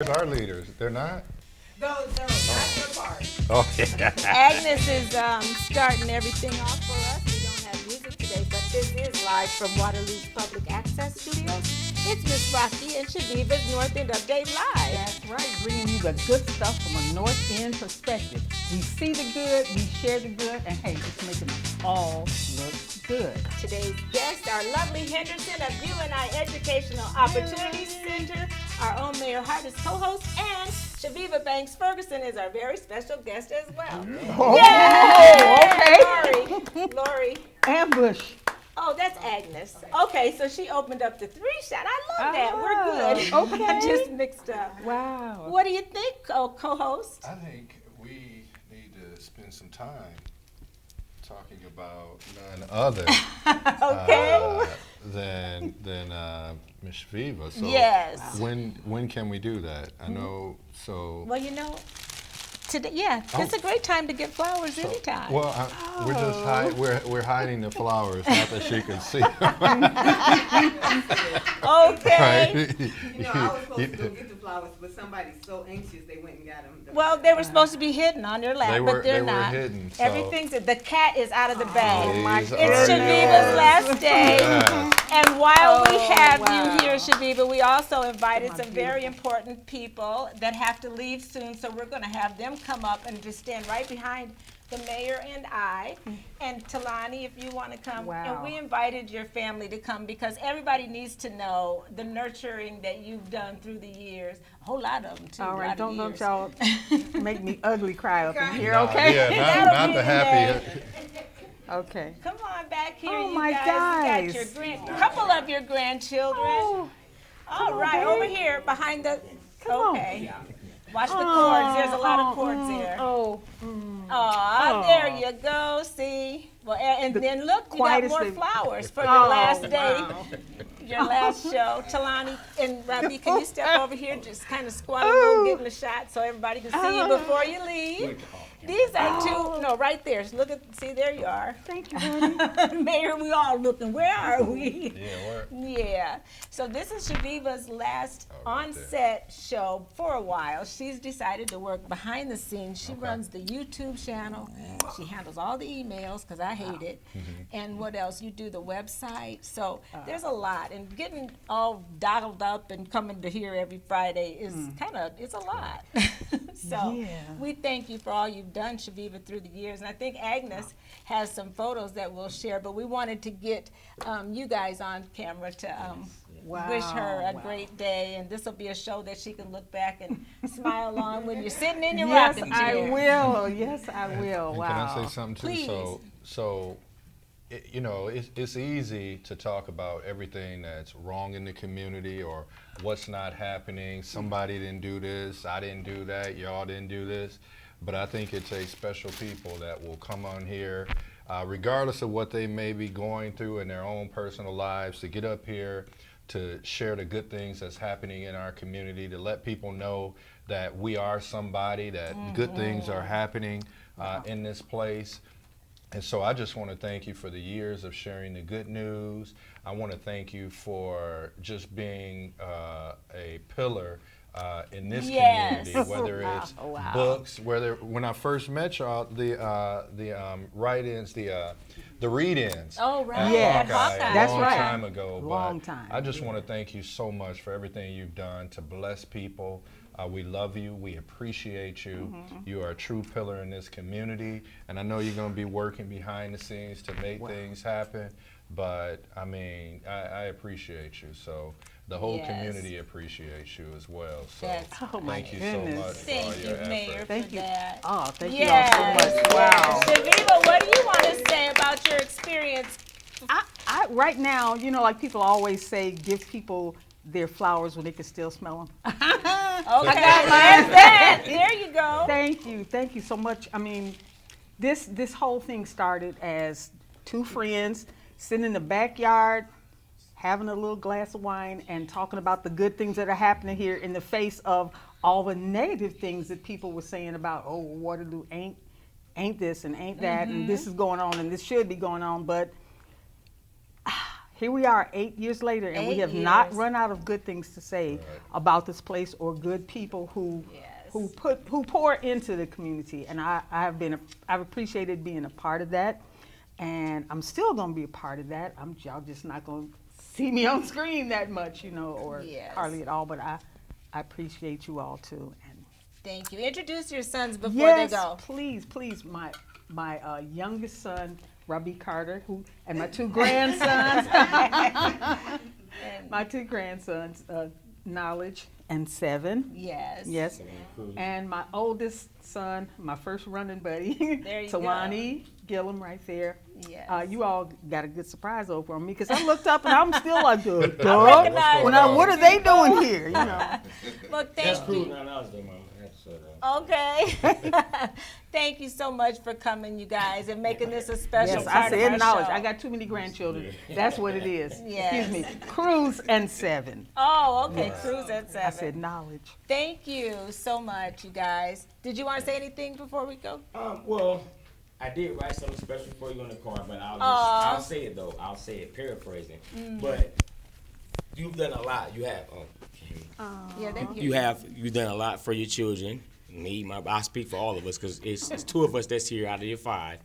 Our leaders, they're not? Those, not your part. Oh, yeah. Agnes is starting everything off for us. We don't have music today, but this is live from Waterloo's Public Access Studios. It's Miss Rocki and Chaveevah's North End Update Live. That's right, bringing you the good stuff from a North End perspective. We see the good, we share the good, and hey, it's making us all look good. Today's guests are lovely Henderson of Uni Educational Opportunities Center. Our own Mayor Hart is co-host, and Chaveevah Banks Ferguson is our very special guest as well. Oh, Yay! okay. Lori. Ambush. Oh, that's Agnes. Okay, so she opened up the 3-shot. I love that. We're good. Okay. I just mixed up. Wow. What do you think, co-host? I think we need to spend some time talking about none other Okay. than Miss Chaveevah. So Yes. when can we do that? I know. So Well, today, it's a great time to get flowers anytime. well, we're just we're hiding the flowers, not that she can see. Okay. I was supposed to go get the flowers, but somebody's so anxious they went and got them. Well, they were supposed to be hidden on your lap, but they're they were not. hidden. So Everything's the cat is out of the bag. Please, It's already Chaveevah's are. last day. Yes. And while we have wow. you here, Chaveevah, we also invited some very important people that have to leave soon. So we're going to have them come up and just stand right behind the mayor and I. And Talani, if you want to come. Wow. And we invited your family to come because everybody needs to know the nurturing that you've done through the years. A whole lot of them, too. All a right, lot don't of let years. y'all make me ugly cry up in here, Nah, okay? Yeah, That'll not be the happy. Okay. Come on back here, Oh, you my guys. You guys. got your couple of your grandchildren. Oh, All right, babe. over here behind the. on. Okay. Watch the cords. There's a lot of cords there. Oh, Oh, there you go. See. Well, and then look, you got quietest more thing. flowers for your last day, wow. your last show. Talani and Robbie, can you step over here? Just kind of squat a little, give them a shot so everybody can see you before you leave. These are two. No, right there. Look at. See, there you are. Thank you, honey. Mayor, we all looking. Where are we? Yeah, Yeah. So this is Chaveevah's last right on-set show for a while. She's decided to work behind the scenes. She runs the YouTube channel. She handles all the emails because I hate it. And what else? You do the website. So there's a lot. And getting all dialed up and coming to here every Friday is it's a lot. So Yeah. we thank you for all you've done, Chaveevah, through the years. And I think Agnes has some photos that we'll share, but we wanted to get you guys on camera to wish her a great day. And this will be a show that she can look back and smile on when you're sitting in your Yes, rocking I chair. will. Yes, I will. And Wow. can I say something too? Please. So it's easy to talk about everything that's wrong in the community or what's not happening. Somebody didn't do this, I didn't do that, y'all didn't do this. But I think it takes special people that will come on here, regardless of what they may be going through in their own personal lives, to get up here, to share the good things that's happening in our community, to let people know that we are somebody, that good things are happening in this place. And so I just want to thank you for the years of sharing the good news. I want to thank you for just being a pillar in this Yes. community, whether it's Wow. books, when I first met y'all, the write-ins, the read-ins. Oh, right. at Yes. Hawkeye That's a long right. time ago. Long but time. I just want to thank you so much for everything you've done to bless people. We love you. We appreciate you. You are a true pillar in this community. And I know you're going to be working behind the scenes to make things happen. But, I mean, I appreciate you. So the whole Yes. community appreciates you as well. So That's- Oh, my thank you goodness. so much for all Thank your you, Mayor, effort. Thank for you. that. Oh, thank you all Yes, so much. Wow. Chaveevah, what do you want to say about your experience? I right now, like people always say, give people their flowers when they can still smell them. Okay, there's that. There you go. Thank you so much. I mean, this whole thing started as two friends sitting in the backyard, having a little glass of wine and talking about the good things that are happening here in the face of all the negative things that people were saying about, oh, Waterloo ain't this and ain't that, and this is going on and this should be going on. But here we are 8 years later, and we 8 have not years. run out of good things to say about this place or good people who Yes. who pour into the community. And I've appreciated being a part of that, and I'm still going to be a part of that. Y'all just not going to see me on screen that much, or Yes. hardly at all. But I appreciate you all too. And Thank you. Introduce your sons before yes, they go. please, my youngest son, Robbie Carter, and my two grandsons, my two grandsons, Knowledge and 7. Yes. Yes, and my oldest son, my first running buddy, There you Tawani Gillum, right there. Yes. You all got a good surprise over on me because I looked up and I'm still like, duh. recognize What are they doing here? Well, That's thank cool. you. Now, that was the mama. That's so Okay. Thank you so much for coming, you guys, and making this a special Yes, I part of said our knowledge. show. I got too many grandchildren. That's what it is. Yes. Excuse me. Cruz and 7. Oh, okay. Cruise at 7. I said knowledge. Thank you so much, you guys. Did you want to say anything before we go? Well, I did write something special for you on the card, but I'll say it though. I'll say it paraphrasing. But you've done a lot. You have. Yeah, thank you. You've done a lot for your children. Me, I speak for all of us because it's 2 of us that's here out of your 5.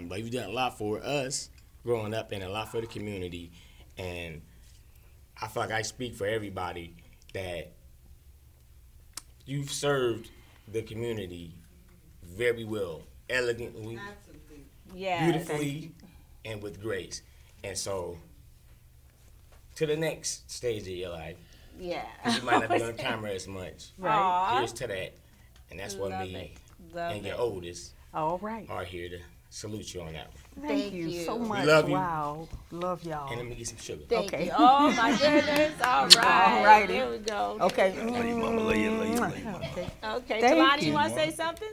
But you've done a lot for us growing up and a lot for the community. And I feel like I speak for everybody that you've served the community very well, elegantly, Absolutely. Yes. beautifully, and with grace. And so, to the next stage of your life, Yeah. 'cause you might not be on camera as much. Aw. Here's to that. And that's what Love me it. Love and your it. oldest All right. are here to salute you on that one. Thank Thank you you. so We much. love you. Wow. Love y'all. And let me get some sugar. Thank Okay. you. Oh my goodness. All right. righty. Here we go. Okay. Okay. Thank Talani, you. you want to say something?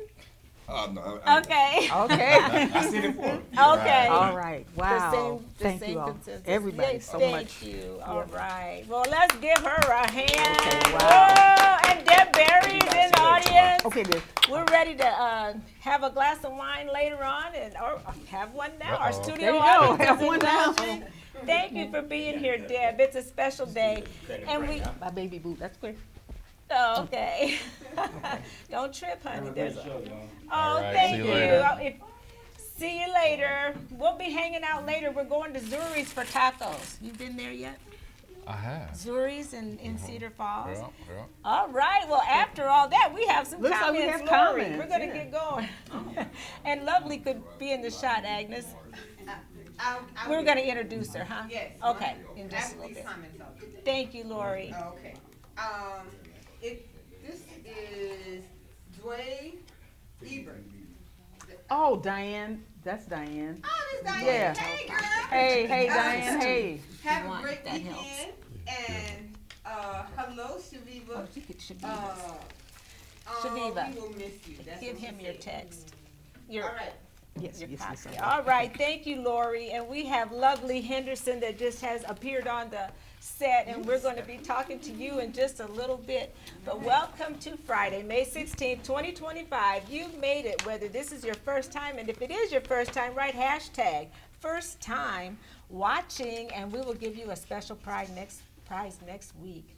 No, Okay. Okay. I said it for him. Okay. All right. Wow. The Thank same you all. consensus. Everybody Yes, so thank much. you. All right. Well, let's give her a hand. Okay, wow. Whoa, and Deb Berry's in the audience. Okay, then. We're ready to have a glass of wine later on, or have one now. Our Uh-oh. studio There you go. audience Have is one now. indulging. Thank you for being here, Deb. It's a special day, and we. My baby boot. That's clear. Oh, okay. Don't trip, honey. There's a, oh, All right, thank see you. you later. See you later. We'll be hanging out later. We're going to Zuri's for tacos. You been there yet? I have. Zuri's in Cedar Falls. Yeah. All right. Well, after all that, we have some Looks like we comments, have Lori. comments, We're going to yeah. get going. And Lovely could be in the shot, Agnes. We're going to introduce her, huh? Yes. Okay. In just a After little these bit. comments, I'll do that. Thank you, Lori. Okay. This is Dwayne Ebert. Oh, Diane. That's Diane. Oh, this Diane. Yeah. Hey, girl. Hey, Diane. Hey. Have a Want, great that weekend. helps. And hello, Chaveevah. You could should be. We will miss you. That's Give what she him your said. text. All right. Yes, Your yes, copy. yes. All right, thank you, Lori. And we have lovely Henderson that just has appeared on the set, and we're going to be talking to you in just a little bit. But welcome to Friday, May 16th, 2025. You've made it, whether this is your first time, and if it is your first time, write hashtag first time watching, and we will give you a special prize next week.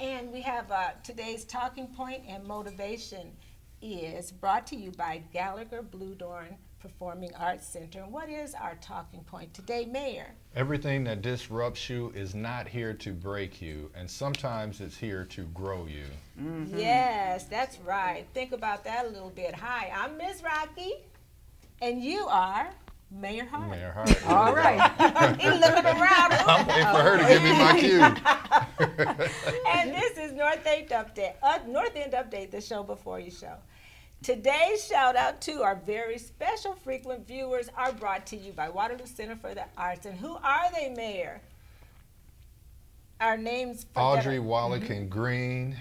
And we have today's talking point and motivation is brought to you by Gallagher Bluedorn Performing Arts Center. And what is our talking point today, Mayor? Everything that disrupts you is not here to break you, and sometimes it's here to grow you. Yes, that's right. Think about that a little bit. Hi, I'm Ms. Rocki, and you are Mayor Hart. Mayor Hart. All right. He's looking around. I'm waiting for her to give me my cue. And this is North End Update, the show before you show. Today's shout out to our very special frequent viewers are brought to you by Waterloo Center for the Arts. And who are they, Mayor? Our names. Audrey Wallach and Green,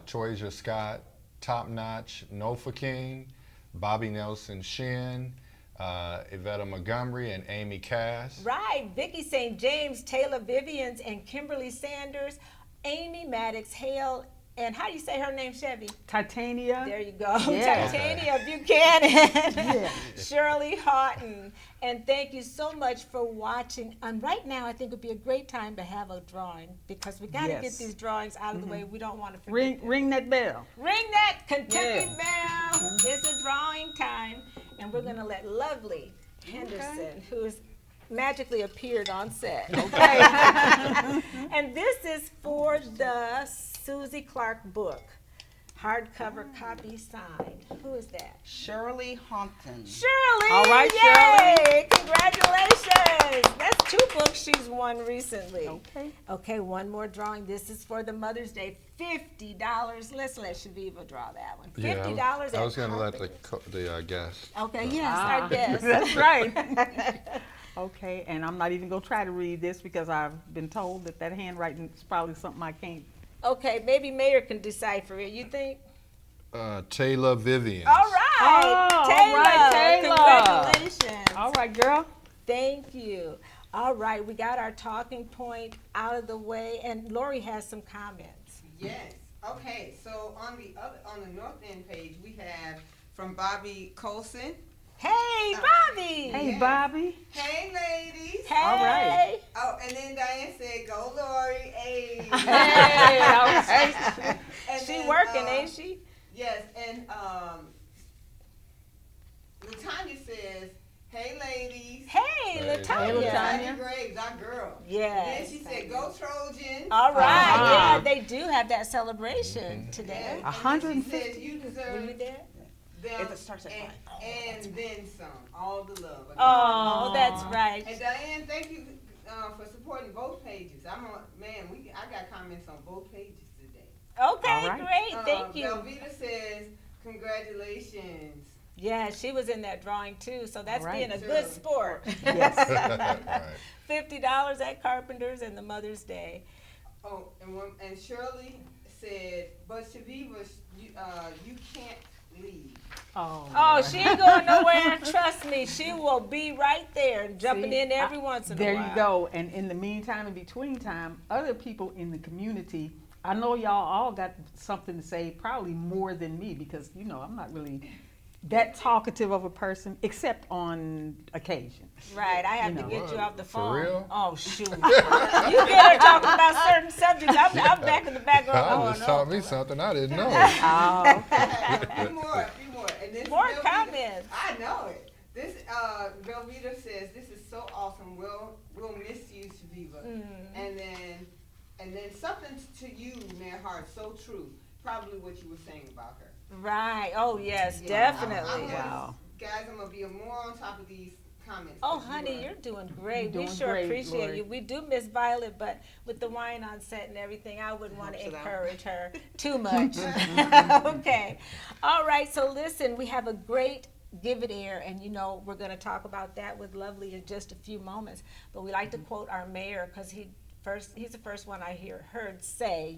Toysia Scott, Top Notch, Nofa King, Bobby Nelson Shin, Yvetta Montgomery, and Amy Cass. Right, Vicki St. James, Taylor Vivians, and Kimberly Sanders, Amy Maddox, Hale And how do you say her name, Chevy? Titania. There you go. Yeah. Titania Buchanan. Yeah. Shirley Houghton. And thank you so much for watching. And right now, I think it would be a great time to have a drawing because we got to get Yes. these drawings out of the way. We don't want to forget. Ring that bell. Ring that Kentucky Yeah. bell. It's a drawing time. And we're going to let lovely Henderson, who's magically appeared on set. Okay. And this is for the Susie Clark book. Hardcover copy signed. Who is that? Shirley Haunton. Shirley! All right, Yay! Congratulations! That's 2 books she's won recently. Okay. Okay, one more drawing. This is for the Mother's Day. $50. Let's let Chaveevah draw that one. $50 Yeah, I was at going to let Carpenter. the guest. Okay, yes, I guess. That's right. Okay, and I'm not even gonna try to read this because I've been told that handwriting is probably something I can't. Okay, maybe Mayor can decipher it. You think? Taylor Vivian. All right, Oh, Taylor. all right, Taylor. Congratulations. All right, girl. Thank you. All right, we got our talking point out of the way, and Lori has some comments. Yes. Okay. So on the North End page, we have from Bobby Colson. Hey, Bobby. Hey, Yes. Bobby. Hey, ladies. Hey. All right. Oh, and then Diane said, "Go, Lori." Hey. Hey, all right. And She then, working, ain't she? Yes, and Latanya says, "Hey, ladies." Hey, Hey, Latanya. Latanya. Graves, our girl. Yes. And then she said, "Go Trojans." All right. Uh-huh. Yeah, they do have that celebration today. And 150. She says, "You Were deserve you there? them It starts at and then some. All the love." Oh, that's right. And Diane, thank you for supporting both pages. I got comments on both pages today. Okay, All right. great. Thank you. Velveeta says, "Congratulations." Yeah, she was in that drawing too, so that's All right. being a Sure. good sport. Yes. Right. $50 at Carpenter's and the Mother's Day. Oh, and Shirley said, "But Chaveevah, you can't leave." Oh, she ain't going nowhere. Trust me, she will be right there, jumping See, in every once in a There while. you go. And in the meantime, in between time, other people in the community, I know y'all all got something to say, probably more than me, because I'm not really that talkative of a person, except on occasion. Right, I have to know. get you off the For phone. real? Oh, shoot. You get her talking about certain subjects. I'm back in the background. I Oh, just no. taught me something I didn't know. Oh, A few more. And this More Velveeta- comments. I know it. This Velveeta says, "This is so awesome. We'll miss you, Chaveevah." And then something to you, Mayor Hart, so true. Probably what you were saying about her. Right. Oh, yes, Yeah, definitely. Wow. Guys, I'm gonna be more on top of these comments. Oh, 'cause you honey, are- you're doing great. You're We doing sure great, appreciate Lori. you. We do miss Violet, but with the wine on set and everything, I wouldn't want to Helps it out. encourage her too much. Okay. All right. So listen, we have a great Give It Air, and we're going to talk about that with Lovely in just a few moments. But we like to quote our mayor because he's the first one I heard say,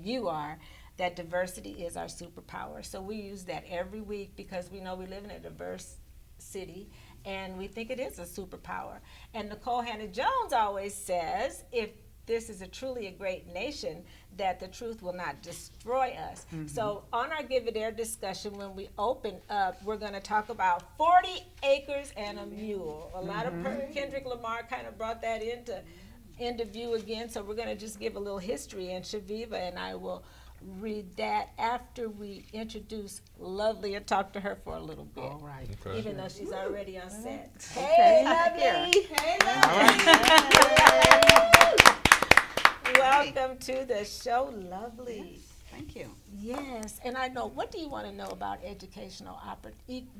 that diversity is our superpower. So we use that every week because we know we live in a diverse city, and we think it is a superpower. And Nicole Hannah-Jones always says, if this is truly a great nation, that the truth will not destroy us. So on our Give It Air discussion, when we open up, we're going to talk about 40 acres and a mule. A lot of Kendrick Lamar kind of brought that into view again, so we're going to just give a little history, and Chaveevah and I will read that after we introduce Lovely and talk to her for a little bit. all right. Okay. Even though she's already on set. Okay. Hey, Lovely! Hey, Welcome to the show, Lovely. Thank you. Yes, and I know, what do you want to know about educational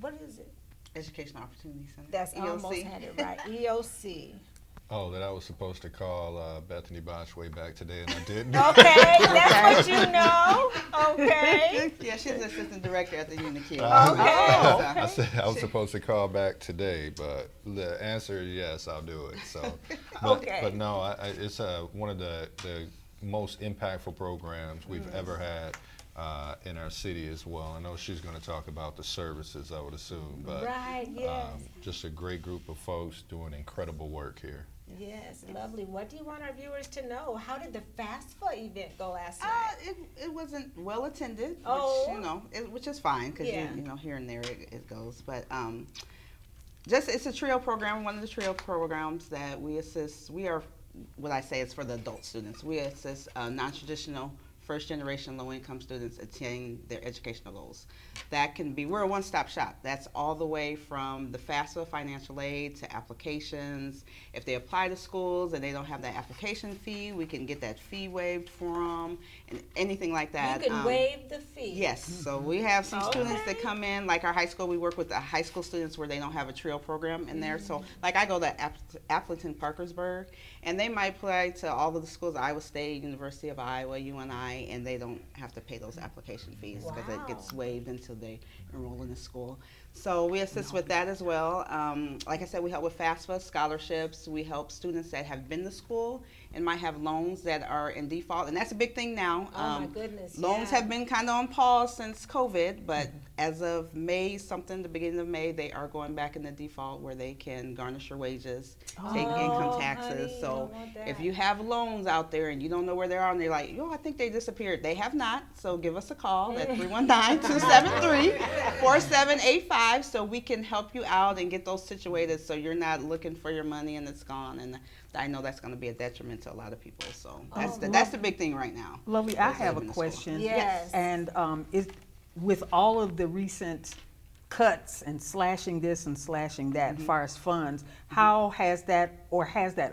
what is it? Educational Opportunity Center. That's EOC. almost had it right. EOC. Oh, that I was supposed to call Bethany Bosch way back today, and I didn't. Okay, that's what you know. Okay. Yeah, she's the assistant director at the Uni Eoc. I said I was supposed to call back today, but the answer is yes, I'll do it. So, Okay. but no, it's one of the most impactful programs we've ever had in our city as well. I know she's going to talk about the services, I would assume, but Right, yes. just a great group of folks doing incredible work here. Yes, lovely. What do you want our viewers to know? How did the FASFA event go last night? It wasn't well attended, Oh. which, you know, which is fine because Yeah. you know, here and there it goes. But just it's a trio program. One of the trio programs that we assist. We are what I say is for the adult students. We assist non-traditional first-generation low-income students attain their educational goals. That can be, we're a one-stop shop. That's all the way from the FAFSA financial aid to applications. If they apply to schools and they don't have that application fee, we can get that fee waived for them and anything like that. You can waive the fee. Yes, so we have some students that Okay. come in, like our high school, we work with the high school students where they don't have a trio program in there. So like I go to Appleton, Parkersburg, and they might apply to all of the schools, Iowa State, University of Iowa, UNI, and they don't have to pay those application fees because it gets Wow. waived until they enroll in the school. So we assist with that as well. Like I said, we help with FAFSA scholarships. We help students that have been to school and might have loans that are in default, and that's a big thing now. Oh my goodness. Loans yeah. have been kind of on pause since COVID, but as of May something, the beginning of May, they are going back into default where they can garnish your wages, take Oh, income taxes. honey, you So don't want if that. you have loans out there and you don't know where they are and they're like, yo, I think they disappeared. They have not, so give us a call at 319-273-4785 so we can help you out and get those situated so you're not looking for your money and it's gone. And I know that's going to be a detriment to a lot of people. So that's the big thing right now. Lovely, I Those have a living in school. question. Yes. And is with all of the recent cuts and slashing this and slashing that as far as funds, how has that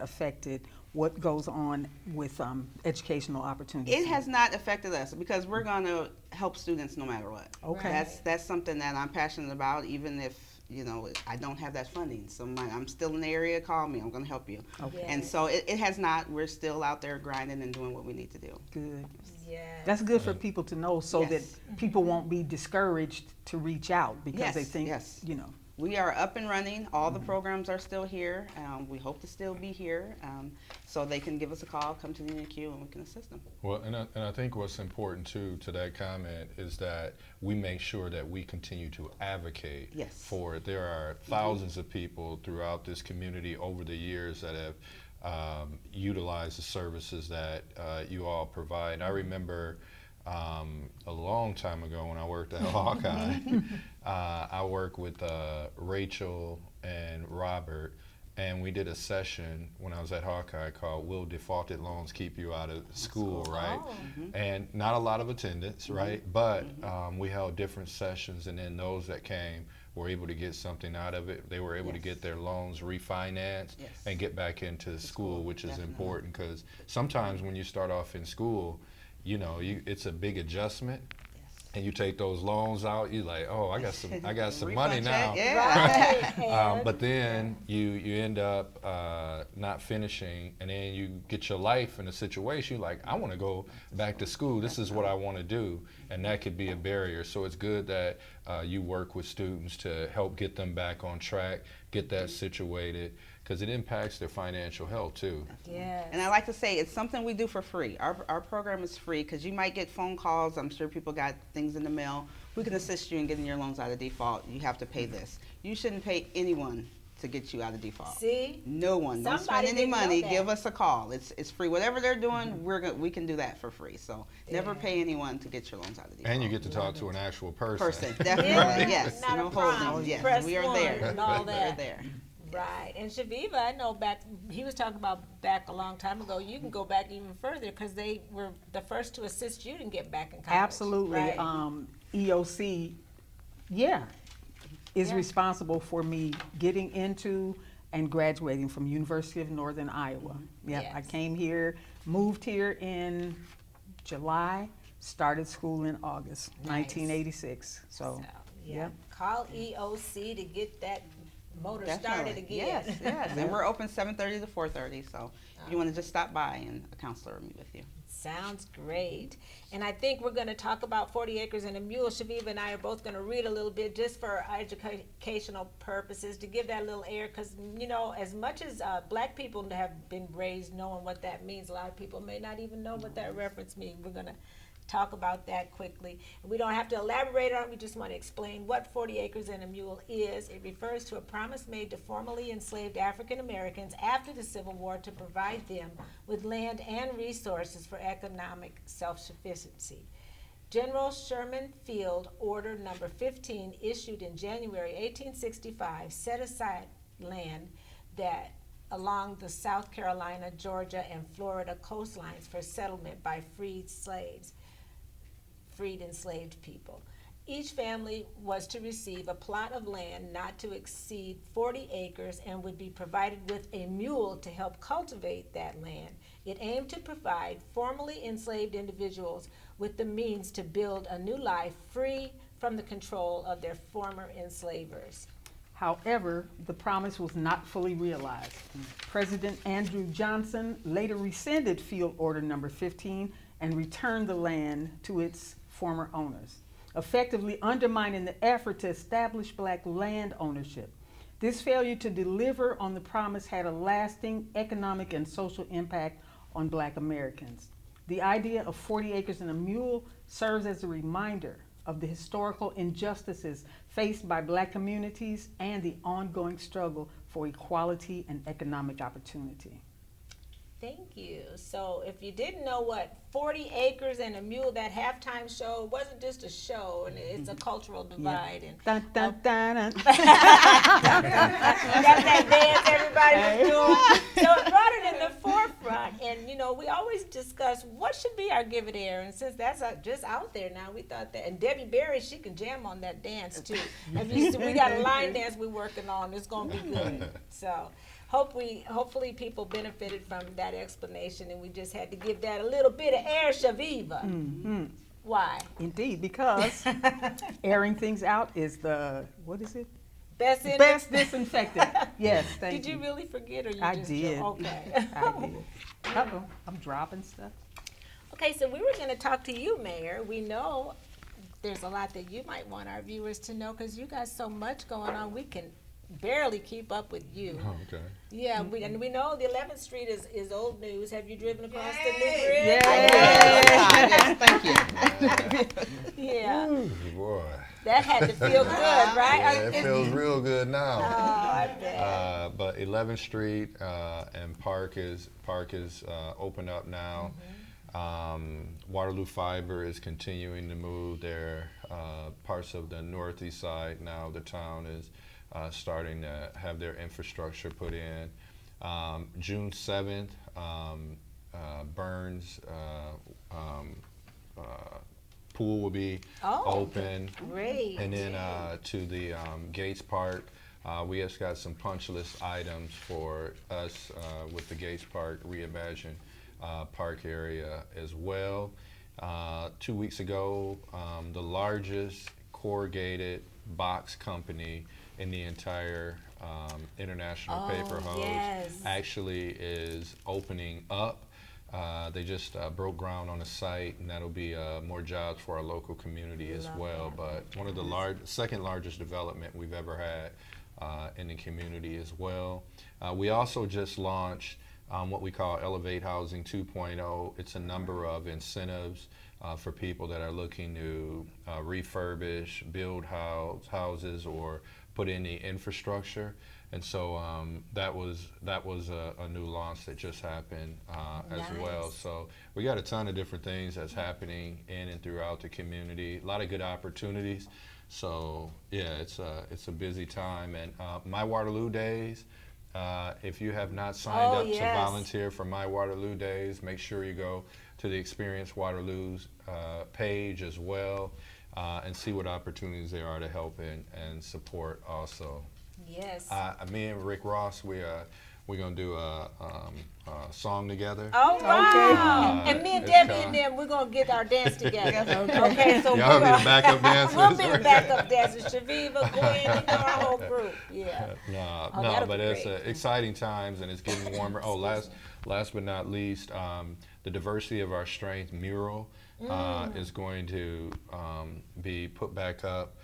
affected what goes on with educational opportunities? It has not affected us because we're going to help students no matter what. Okay. That's something that I'm passionate about, even if you know I don't have that funding. So I'm still in the area. Call me. I'm going to help you. Okay. And so it has not. We're still out there grinding and doing what we need to do. Good. Yes. That's good for people to know so Yes. that people won't be discouraged to reach out because they Yes, think, yes. you know. We are up and running. All the programs are still here. We hope to still be here. So they can give us a call, come to the UNQ, and we can assist them. Well, and I think what's important too to that comment is that we make sure that we continue to advocate Yes. for it. There are thousands of people throughout this community over the years that have utilized the services that you all provide. I remember a long time ago when I worked at Hawkeye, I worked with Rachel and Robert, and we did a session when I was at Hawkeye called "Will Defaulted Loans Keep You Out of School?" Right? Oh. And not a lot of attendance, right? But we held different sessions, and then those that came were able to get something out of it. They were able to Yes. get their loans refinanced Yes. and get back into school, which is definitely. important because sometimes when you start off in school, you know, it's a big adjustment. And you take those loans out, you're like, oh, I got some money Refund now. check, yeah. Right. But then you end up not finishing, and then you get your life in a situation like, I want to go back to school. This is what I want to do, and that could be a barrier. So it's good that you work with students to help get them back on track, get that situated, because it impacts their financial health too. Yes. And I like to say it's something we do for free. Our program is free because you might get phone calls. I'm sure people got things in the mail. We can assist you in getting your loans out of default. You have to pay this. You shouldn't pay anyone to get you out of default. See? No one. Don't Somebody spend any didn't know money. that. Give us a call. It's free. Whatever they're doing, we can do that for free. So never Yeah. pay anyone to get your loans out of default. And you get to talk to an actual person. Definitely, Yeah. yes. Not no a problem. holdings. Yes, Press we are one there. and all We're that. there. Right. And Chaveevah, I know he was talking about back a long time ago. You can go back even further because they were the first to assist you to get back in college. Absolutely. Right. EOC, is Yeah. responsible for me getting into and graduating from University of Northern Iowa. Yep, I Yes. came here, moved here in July, started school in August, Nice. 1986. So, yeah. yep. Call EOC to get that motor started Definitely. again. Yes, yes. And we're open 7:30 to 4:30. So if you want to just stop by and a counselor will meet with you. Sounds great. And I think we're going to talk about 40 Acres and a Mule. Chaveevah and I are both going to read a little bit just for educational purposes to give that little air because, you know, as much as black people have been raised knowing what that means, a lot of people may not even know what that reference means. We're going to talk about that quickly. We don't have to elaborate on it, we just want to explain what 40 acres and a mule is. It refers to a promise made to formerly enslaved African Americans after the Civil War to provide them with land and resources for economic self-sufficiency. General Sherman Field Order Number 15, issued in January 1865, set aside land that along the South Carolina, Georgia, and Florida coastlines for settlement by freed enslaved people. Each family was to receive a plot of land not to exceed 40 acres and would be provided with a mule to help cultivate that land. It aimed to provide formerly enslaved individuals with the means to build a new life free from the control of their former enslavers. However, the promise was not fully realized. President Andrew Johnson later rescinded Field Order Number 15 and returned the land to its former owners, effectively undermining the effort to establish black land ownership. This failure to deliver on the promise had a lasting economic and social impact on black Americans. The idea of 40 acres and a mule serves as a reminder of the historical injustices faced by black communities and the ongoing struggle for equality and economic opportunity. Thank you. So if you didn't know what 40 acres and a mule, that halftime show, wasn't just a show, and it's a cultural divide. And Dun, dun, dun, dun. got that dance everybody was doing. So it brought it in the forefront. And, you know, we always discuss what should be our Give It Air. And since that's just out there now, we thought that. And Debbie Berry, she can jam on that dance, too. We got a line dance we're working on. It's going to be good. So hopefully people benefited from that explanation, and we just had to give that a little bit of air, Chaveevah. Mm-hmm. Why? Indeed, because airing things out is the, what is it? Best disinfectant. Yes, thank you. Did you really forget, or you I just did. Okay. I did. Uh-oh, I'm dropping stuff. Okay, so we were going to talk to you, Mayor. We know there's a lot that you might want our viewers to know because you got so much going on. We can barely keep up with you. Oh, okay. Yeah, and we know the 11th Street is old news. Have you driven across the new bridge? Yes, thank you. Yeah. Ooh, boy. That had to feel good, right? Yeah, it feels real good now. Oh, I bet. But 11th Street and Park is open up now. Waterloo Fiber is continuing to move their parts of the northeast side. Now the town is starting to have their infrastructure put in. June 7th, Burns pool will be open. Great. And then to the Gates Park, we have got some punch list items for us with the Gates Park Reimagine Park area as well. 2 weeks ago, the largest corrugated box company in the entire international paper hose actually is opening up. They just broke ground on the site, and that'll be more jobs for our local community as well. But one of the second largest development we've ever had in the community as well. We also just launched what we call Elevate Housing 2.0. It's a number of incentives for people that are looking to refurbish, build houses, or put in the infrastructure. And so that was a new launch that just happened as well. So we got a ton of different things that's happening in and throughout the community. A lot of good opportunities. So yeah, it's a busy time. And My Waterloo Days, if you have not signed up to volunteer for My Waterloo Days, make sure you go to the Experience Waterloo's page as well and see what opportunities there are to help and support also. Yes. Me and Rick Ross, we're gonna do a song together. Oh wow! And me and Debbie and them, we're gonna get our dance together. Okay, so y'all be the backup dancers. We'll be the backup dancers. Chaveevah, Gwen, our whole group. Yeah. No, but it's exciting times, and it's getting warmer. Oh, last but not least, the Diversity of Our Strength mural is going to be put back up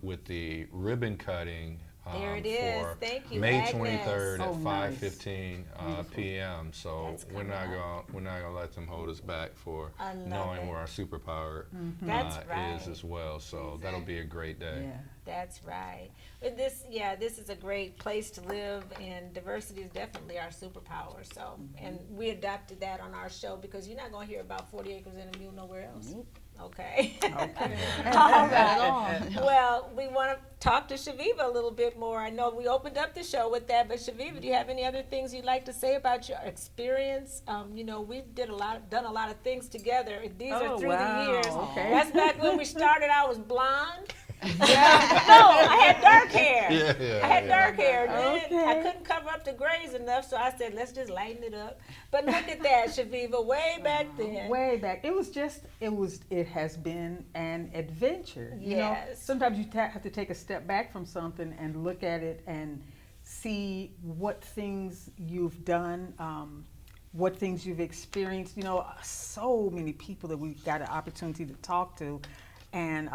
with the ribbon cutting There it is. for Thank you, May Agnes. 23rd Oh, at nice. 5:15 p.m. So That's we're not coming gonna let them hold us back for I love knowing it. where our superpower That's right. is as well. So that'll be a great day. Yeah. That's right. But this is a great place to live, and diversity is definitely our superpower. So, and we adopted that on our show because you're not going to hear about 40 acres and a mule nowhere else. Okay. All right. Well, we want to talk to Chaveevah a little bit more. I know we opened up the show with that, but Chaveevah, do you have any other things you'd like to say about your experience? You know, we done a lot of things together. These are through the years. Okay. That's back when we started. I was blonde. No, I had dark hair. Yeah, I had yeah. dark hair. Then Okay. I couldn't cover up the grays enough, so I said, let's just lighten it up. But look at that, Chaveevah, way back then. Way back, it has been an adventure. You know, Yes. sometimes you have to take a step back from something and look at it and see what things you've done, what things you've experienced. You know, so many people that we've got an opportunity to talk to, and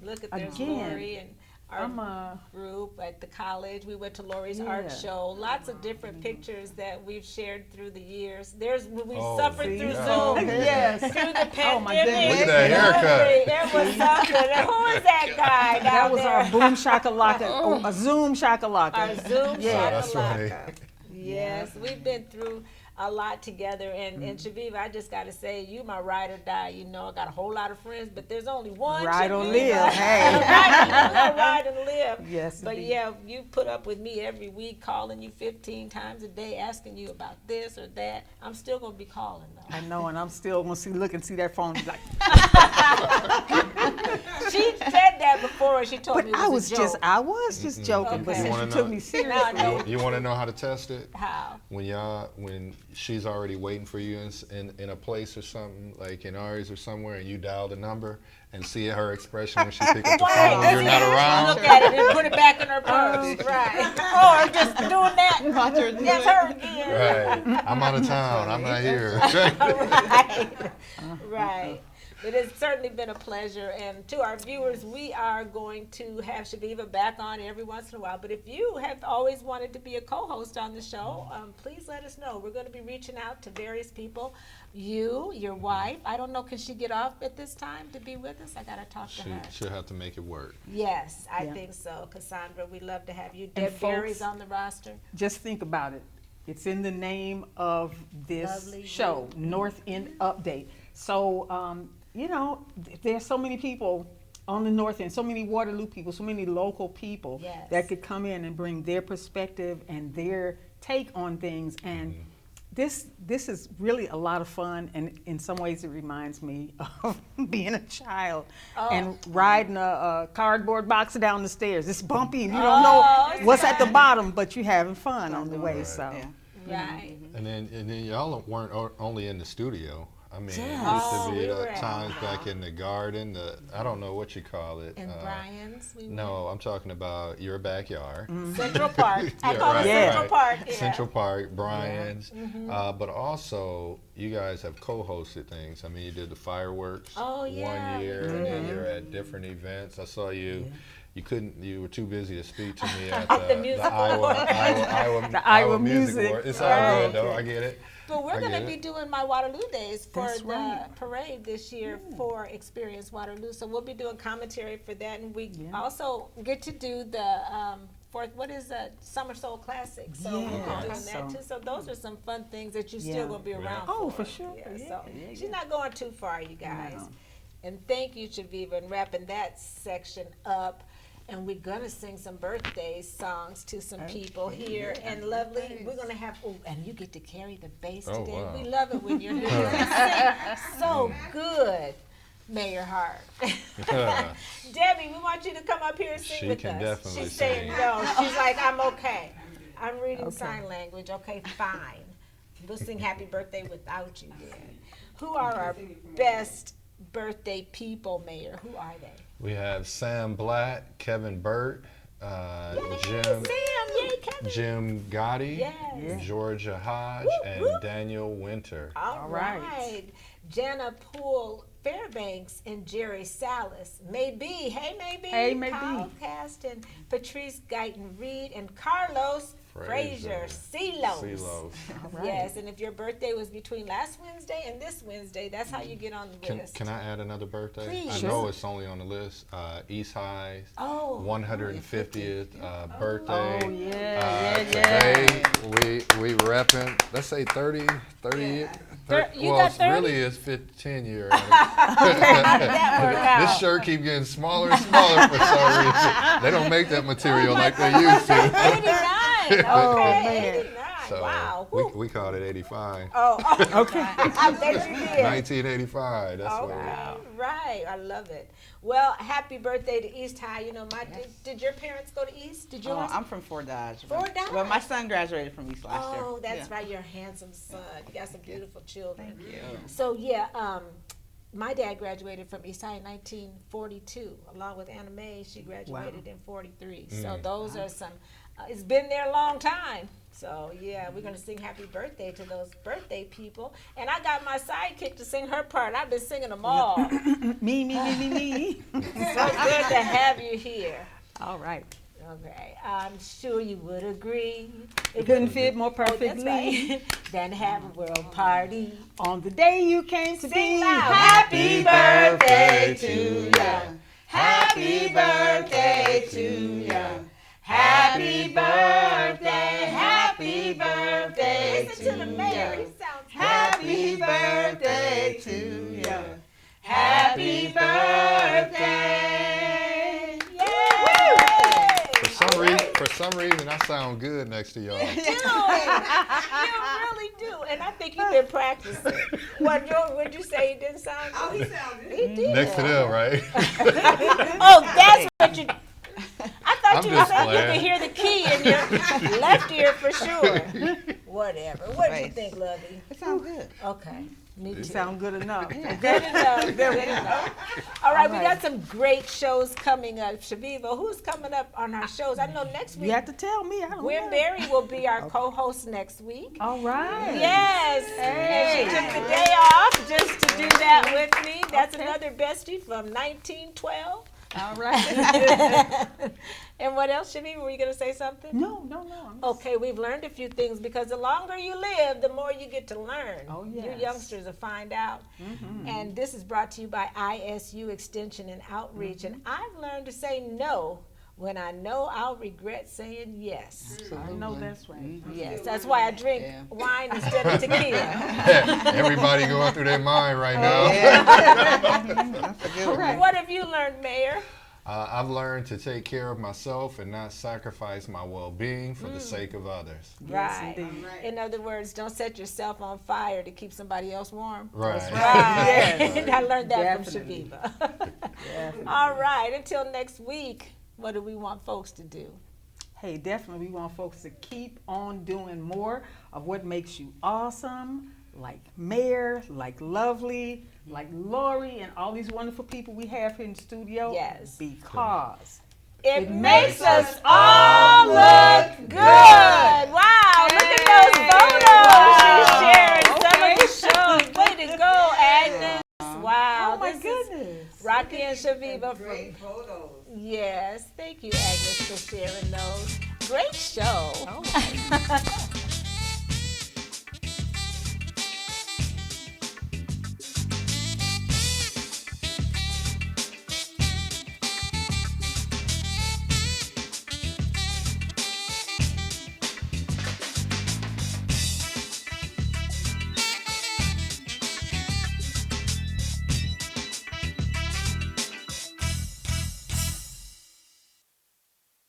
Look at there's again, Lori and our I'm a group at the college. We went to Lori's art Yeah. show. Lots of different pictures that we've shared through the years. There's when we Oh, suffered see? through Yeah. Zoom. Yes. Through the pandemic. Oh, my goodness. Look at that haircut. It was something. Who is that guy down that was there? our boom shakalaka, a zoom shakalaka. Our Zoom Yeah. That's funny. shakalaka. Yes, we've been through a lot together, and Chaveevah, I just got to say, you my ride or die. You know, I got a whole lot of friends, but there's only one. Ride or Chaveevah. live, hey. Ride and live. Yes, But indeed. yeah, you put up with me every week, calling you 15 times a day, asking you about this or that. I'm still gonna be calling though. I know, and I'm still gonna look and see that phone and be like, She said that before, and she told but me it I was was a joke. just joking. But Okay. You since wanna you took know- me Now I seriously, know. You want to know how to test it? How? When she's already waiting for you in a place or something, like in ours or somewhere, and you dial the number and see her expression when she pick up the phone Right. when you're not around. Look at it and put it back in her purse. Right. Or just doing that. Watch her do That's it. her again. Right. I'm out of town. I'm not here. Right. Right. But it's certainly been a pleasure. And to our viewers, we are going to have Chaveevah back on every once in a while. But if you have always wanted to be a co-host on the show, please let us know. We're going to be reaching out to various people. You, your wife, I don't know, can she get off at this time to be with us? I got to talk to her. She'll have to make it work. Yes, I Yeah. think so. Cassandra, we'd love to have you. And Deb Berry's folks- on the roster. just think about it. It's in the name of this Lovely show, North End Update. So, you know, there's so many people on the North End, so many Waterloo people, so many local people Yes. that could come in and bring their perspective and their take on things. And this is really a lot of fun, and in some ways it reminds me of being a child and riding a cardboard box down the stairs. It's bumpy, and you don't know what's at the bottom, but you're having fun on the way. Right. So. Yeah. Right. And then y'all weren't only in the studio. I mean, it used Oh, to be we the were at- times back in the garden. I don't know what you call it. And Brian's. We No, I'm talking about your backyard. Central Park. I Yeah, call right, it Central right. Park. Yeah. Central Park, Brian's. But also, you guys have co-hosted things. I mean, you did the fireworks Oh, yeah, one we year, and then you're at different events. I saw you. You were too busy to speak to me at The music award. Iowa Music. Award. It's all Right. good, though. I get it. But we're I going to get be it. doing my Waterloo Days for That's the right. parade this year for Experience Waterloo. So we'll be doing commentary for that. And we Yeah. also get to do the, what is the Summer Soul Classic. So we'll be Yeah. doing that So- too. So those are some fun things that you're Yeah. still going to be around Oh, for. for sure. Yeah, Yeah, so yeah, she's yeah. not going too far, you guys. No. And thank you, Chaveevah, and wrapping that section up. And we're gonna sing some birthday songs to some people here. And lovely, we're gonna have. Oh, and you get to carry the bass Oh, today. wow. We love it when you're here. You sing so good, Mayor Hart. Debbie, we want you to come up here and sing She with can us. definitely She's saying sing. no. She's like, I'm okay. I'm reading Okay. sign language. Okay, fine. We'll sing happy birthday without you then. Who are our best birthday people, Mayor? Who are they? We have Sam Blatt, Kevin Burt, Jim Sam, yay, Kevin. Jim Gotti, Yes. Georgia Hodge, Whoop, and whoop. Daniel Winter. All right. right. Jana Poole Fairbanks and Jerry Salas. Maybe, hey, maybe. Hey, maybe. Kyle Caston, Patrice Guyton Reed, and Carlos Frazier CeeLos. CeeLos. Yes, and if your birthday was between last Wednesday and this Wednesday, that's how you get on the list. Can I add another birthday? Please. I know it's only on the list. East High's Oh. 150th birthday. Oh, yeah, Today we repping, let's say 30 You well, got it's 30? really is 15 year. That worked out. This shirt keep getting smaller and smaller for some reason. They don't make that material like they used to. 89. Oh, Okay, man. 89. So Wow. we called it 85. Oh, Okay. I bet you did. 1985. That's what. Okay, right. I love it. Well, happy birthday to East High. You know, did your parents go to East? Did yours? I'm from Fort Dodge. Fort Dodge? Well, my son graduated from East last year. Oh, that's Yeah. right. You're a handsome son. You got some beautiful children. Thank you. So yeah, my dad graduated from East High in 1942, along with Anna Mae. She graduated in 43. So those are some. It's been there a long time. So yeah, we're gonna sing happy birthday to those birthday people. And I got my sidekick to sing her part. I've been singing them all. Me. So good to have you here. All right. Okay, I'm sure you would agree. It couldn't fit more Oh, that's perfectly right. Than have a world party. on the day you came to Sing be. loud. Happy birthday to ya. Happy birthday to ya. Happy birthday. Happy birthday Listen to the mayor. He sounds Happy birthday to ya. Happy birthday. Yay! For some reason, I sound good next to y'all. You really do. And I think you've been practicing. What'd you say he didn't sound Oh, good? he sounded. He did. Next to them, right? Oh, that's what you. I thought I'm you were just saying you playing. could hear the key in your left ear for sure. Whatever. What do you Right. think, Lovey? It sounds good. Okay. Me too. Sound good enough. Good enough. Good enough. All right, we got some great shows coming up. Chaveevah, who's coming up on our shows? I know next You week, have to tell me. I don't Gwen know. Berry will be our co-host next week. All right. Yes, and she took the day off just to do that with me. That's another bestie from 1912. All right. And what else, Chaveevah? Were you going to say something? No. I'm just- Okay, we've learned a few things because the longer you live, the more you get to learn. Oh, You yes. youngsters will find out. And this is brought to you by ISU Extension and Outreach. And I've learned to say no when I know I'll regret saying yes. I know that's right. Yes, that's why I drink wine instead of tequila. Everybody going through their mind right now. That's a good one. What have you learned, Mayor? I've learned to take care of myself and not sacrifice my well-being for the sake of others. Right. indeed. In other words, don't set yourself on fire to keep somebody else warm. Right. Right. I learned that Definitely. from Chaveevah. All right. Until next week, what do we want folks to do? Hey, definitely we want folks to keep on doing more of what makes you awesome, like Mayor, like Lovely, like Lori, and all these wonderful people we have here in the studio. Yes. Because It makes us all look good. Wow, look at those photos she's sharing. Some of the shows. Way to go, Agnes. Wow. oh my this is goodness. Rocki and Chaveevah Great from. photos. Yes, thank you, Agnes, for sharing those. Great show. Oh.